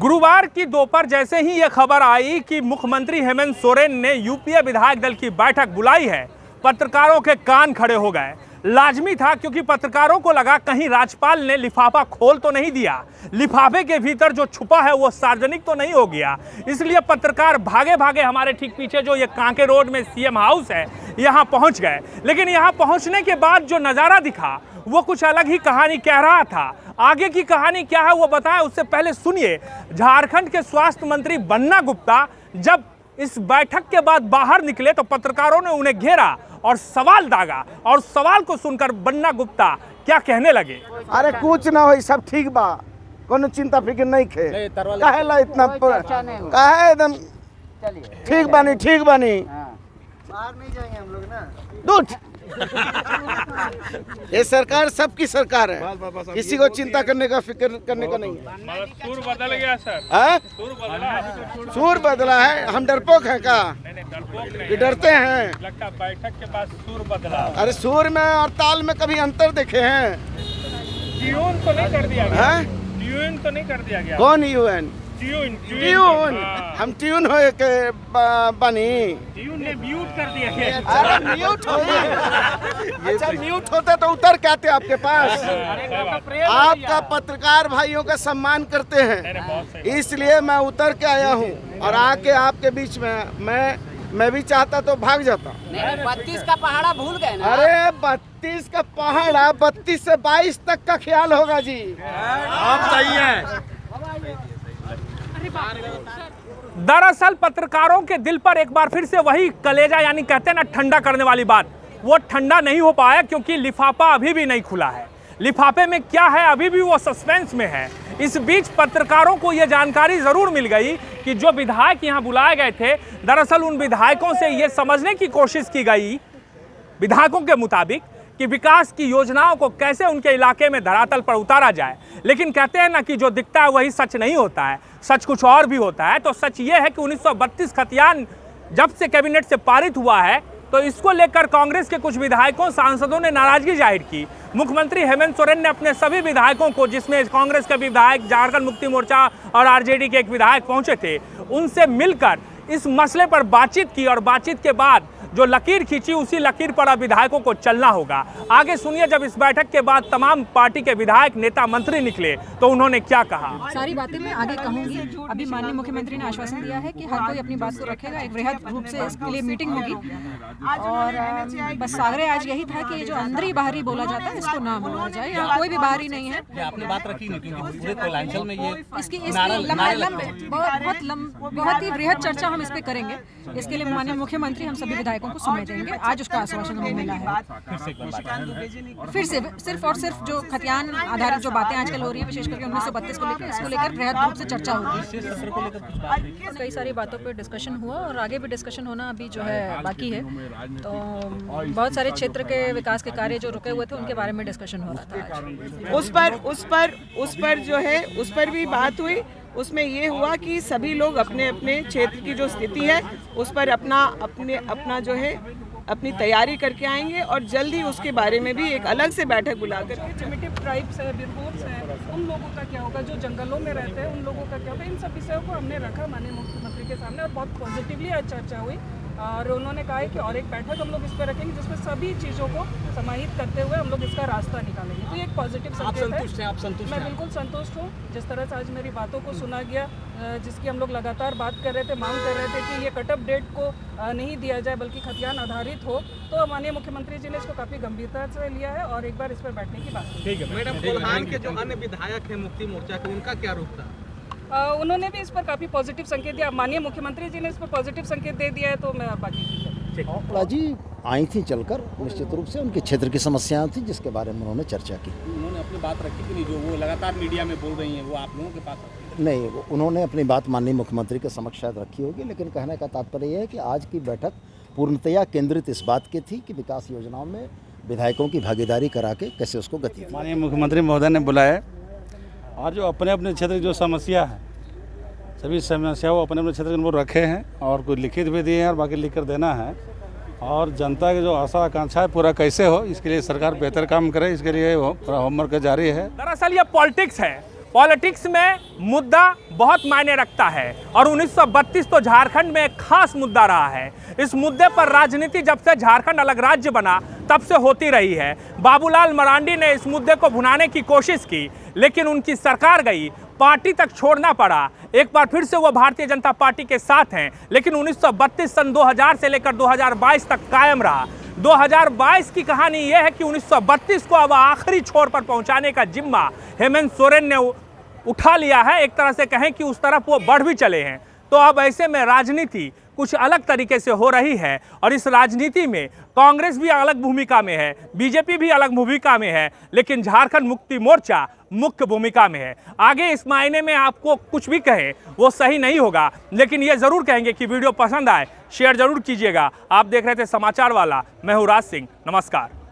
गुरुवार की दोपहर जैसे ही यह खबर आई कि मुख्यमंत्री हेमंत सोरेन ने यूपीए विधायक दल की बैठक बुलाई है, पत्रकारों के कान खड़े हो गए। लाजमी था, क्योंकि पत्रकारों को लगा कहीं राज्यपाल ने लिफाफा खोल तो नहीं दिया, लिफाफे के भीतर जो छुपा है वो सार्वजनिक तो नहीं हो गया। इसलिए पत्रकार भागे भागे हमारे ठीक पीछे जो ये कांके रोड में सीएम हाउस है, यहाँ पहुँच गए। लेकिन यहाँ पहुँचने के बाद जो नज़ारा दिखा वो कुछ अलग ही कहानी कह रहा था। आगे की कहानी क्या है वो बताएं, उससे पहले सुनिए झारखंड के स्वास्थ्य मंत्री बन्ना गुप्ता जब इस बैठक के बाद बाहर निकले तो पत्रकारों ने उन्हें घेरा और सवाल दागा, और सवाल को सुनकर बन्ना गुप्ता क्या कहने लगे। अरे कुछ ना हो, सब ठीक बा, कोनो चिंता फिक्र नहीं खे, काहेला इतना काहे एकदम ठीक बानी, ठीक बानी। बाहर नहीं जाएंगे हम लोग ना, दूध ये सरकार सबकी सरकार है, किसी को चिंता करने का फिक्र करने का नहीं है। सूर बदल गया सर, सूर बदला है, हम डरपोक हैं का? कि डरते हैं? लगता बैठक के बाद सूर बदला। अरे सूर में और ताल में कभी अंतर देखे हैं? ट्यून तो नहीं कर दिया गया? ट्यून तो नहीं कर दिया गया? कौन यूएन? ट्यून हम ट्यून हो के बनी, ट्यून ने म्यूट कर दिया गया। अरे म्यूट हो अच्छा, म्यूट होता तो उतर के आते आपके पास। आपका पत्रकार भाइयों का सम्मान करते हैं, इसलिए मैं उतर के आया हूँ और आके आपके बीच में मैं भी चाहता तो भाग जाता। 32 का पहाड़ा भूल गए ना? अरे 32 का पहाड़ा 32 से 22 तक का ख्याल होगा जी। आप सही है। दरअसल पत्रकारों के दिल पर एक बार फिर से वही कलेजा, यानी कहते हैं ना ठंडा करने वाली बात, वो ठंडा नहीं हो पाया, क्योंकि लिफाफा अभी भी नहीं खुला है। लिफाफे में क्या है अभी भी वो सस्पेंस में है। इस बीच पत्रकारों को ये जानकारी जरूर मिल गई कि जो विधायक यहाँ बुलाए गए थे, दरअसल उन विधायकों से ये समझने की कोशिश की गई, विधायकों के मुताबिक, कि विकास की योजनाओं को कैसे उनके इलाके में धरातल पर उतारा जाए। लेकिन कहते हैं ना कि जो दिखता है वही सच नहीं होता है, सच कुछ और भी होता है। तो सच ये है कि 1932 खतियान जब से कैबिनेट से पारित हुआ है, तो इसको लेकर कांग्रेस के कुछ विधायकों, सांसदों ने नाराजगी जाहिर की। मुख्यमंत्री हेमंत सोरेन ने अपने सभी विधायकों को, जिसमें कांग्रेस के विधायक, झारखंड मुक्ति मोर्चा और आरजेडी के एक विधायक पहुंचे थे, उनसे मिलकर इस मसले पर बातचीत की, और बातचीत के बाद जो लकीर खींची, उसी लकीर पर अब विधायकों को चलना होगा। आगे सुनिए, जब इस बैठक के बाद तमाम पार्टी के विधायक, नेता, मंत्री निकले तो उन्होंने क्या कहा। सारी बातें मैं आगे कहूंगी। अभी माननीय मुख्यमंत्री ने आश्वासन दिया है कि हर कोई अपनी बात को रखेगा, एक वृहद रूप से इसके लिए मीटिंग होगी। और बस आग्रह आज यही था कि ये जो अंदरी बाहरी बोला जाता है इसको ना बोला जाए, यहाँ कोई भी बाहरी नहीं है। आपने बात रखी नहीं, क्योंकि पूरे कोलांचल में ये इसकी बहुत ही वृहद चर्चा हम इस पे करेंगे। इसके लिए माननीय मुख्यमंत्री हम सभी विधायकों को समय देंगे। आज उसका आश्वासन हमें मिला है। फिर से सिर्फ और सिर्फ जो खतियान आधारित जो बातें आजकल हो रही है, विशेष करके 1932 को लेकर, इसको लेकर वृहद रूप से चर्चा होगी। कई सारी बातों पर डिस्कशन हुआ और आगे भी डिस्कशन होना अभी जो है बाकी है। तो बहुत सारे क्षेत्र के विकास के कार्य जो रुके हुए थे उनके बारे में डिस्कशन हो रहा था आज। उस पर जो है, उस पर भी बात हुई। उसमें ये हुआ कि सभी लोग अपने अपने क्षेत्र की जो स्थिति है उस पर अपना जो है अपनी तैयारी करके आएंगे, और जल्द ही उसके बारे में भी एक अलग से बैठक बुला करके प्रिमिटिव ट्राइब्स है, बिरबोर्स है, उन लोगों का क्या होगा, जो जंगलों में रहते हैं उन लोगों का क्या होगा, इन सब विषयों को हमने रखा माननीय मुख्यमंत्री के सामने, और बहुत पॉजिटिवली आज चर्चा हुई। और उन्होंने कहा है कि और एक बैठक हम लोग इस पर रखेंगे जिसमें सभी चीज़ों को समाहित करते हुए हम लोग इसका रास्ता निकालेंगे। तो ये एक पॉजिटिव संकेत है। आप संतुष्ट हैं? मैं बिल्कुल संतुष्ट हूँ। जिस तरह से आज मेरी बातों को सुना गया, जिसकी हम लोग लगातार बात कर रहे थे, मांग कर रहे थे कि ये कटअप डेट को नहीं दिया जाए बल्कि खतियान आधारित हो, तो माननीय मुख्यमंत्री जी ने इसको काफ़ी गंभीरता से लिया है और एक बार इस पर बैठने की बात की। ठीक है मैडम, कोल्हान के जो अन्य विधायक हैं मुक्ति मोर्चा के, उनका क्या रुख था? उन्होंने भी इस पर काफ़ी पॉजिटिव संकेत दिया। माननीय मुख्यमंत्री जी ने इस पर पॉजिटिव संकेत दे दिया है, तो मैं बाकी जी आई थी चलकर, निश्चित रूप से उनके क्षेत्र की समस्याएं थी जिसके बारे में उन्होंने चर्चा की। उन्होंने अपनी बात रखी कि नहीं, जो वो लगातार मीडिया में बोल रही हैं वो आप लोगों के पास नहीं, उन्होंने अपनी बात माननीय मुख्यमंत्री के समक्ष शायद रखी होगी, लेकिन कहने का तात्पर्य यह है कि आज की बैठक पूर्णतया केंद्रित इस बात की थी कि विकास योजनाओं में विधायकों की भागीदारी करा के कैसे उसको गति दी। माननीय मुख्यमंत्री महोदय ने बुलाया और जो अपने अपने क्षेत्र की जो समस्या है, सभी समस्याओं अपने अपने क्षेत्र के अंदर रखे हैं, और कुछ लिखित भी दिए हैं और बाकी लिख कर देना है। और जनता की जो आशा आकांक्षा है पूरा कैसे हो, इसके लिए सरकार बेहतर काम करे, इसके लिए पूरा होमवर्क जारी है। दरअसल ये पॉलिटिक्स है। पॉलिटिक्स में मुद्दा बहुत मायने रखता है और 1932 तो झारखंड में एक खास मुद्दा रहा है। इस मुद्दे पर राजनीति जब से झारखंड अलग राज्य बना तब से होती रही है। बाबूलाल मरांडी ने इस मुद्दे को भुनाने की कोशिश की, लेकिन उनकी सरकार गई, पार्टी तक छोड़ना पड़ा। एक बार फिर से वो भारतीय जनता पार्टी के साथ हैं, लेकिन 1932 सन 2000 से लेकर 2022 तक कायम रहा। 2022 की कहानी यह है कि 1932 को अब आखिरी छोर पर पहुंचाने का जिम्मा हेमंत सोरेन ने उठा लिया है। एक तरह से कहें कि उस तरफ वो बढ़ भी चले हैं। तो अब ऐसे में राजनीति कुछ अलग तरीके से हो रही है और इस राजनीति में कांग्रेस भी अलग भूमिका में है, बीजेपी भी अलग भूमिका में है, लेकिन झारखंड मुक्ति मोर्चा मुख्य भूमिका में है। आगे इस मायने में आपको कुछ भी कहे वो सही नहीं होगा, लेकिन ये जरूर कहेंगे कि वीडियो पसंद आए शेयर जरूर कीजिएगा। आप देख रहे थे समाचार वाला, मैं हूँ राज सिंह। नमस्कार।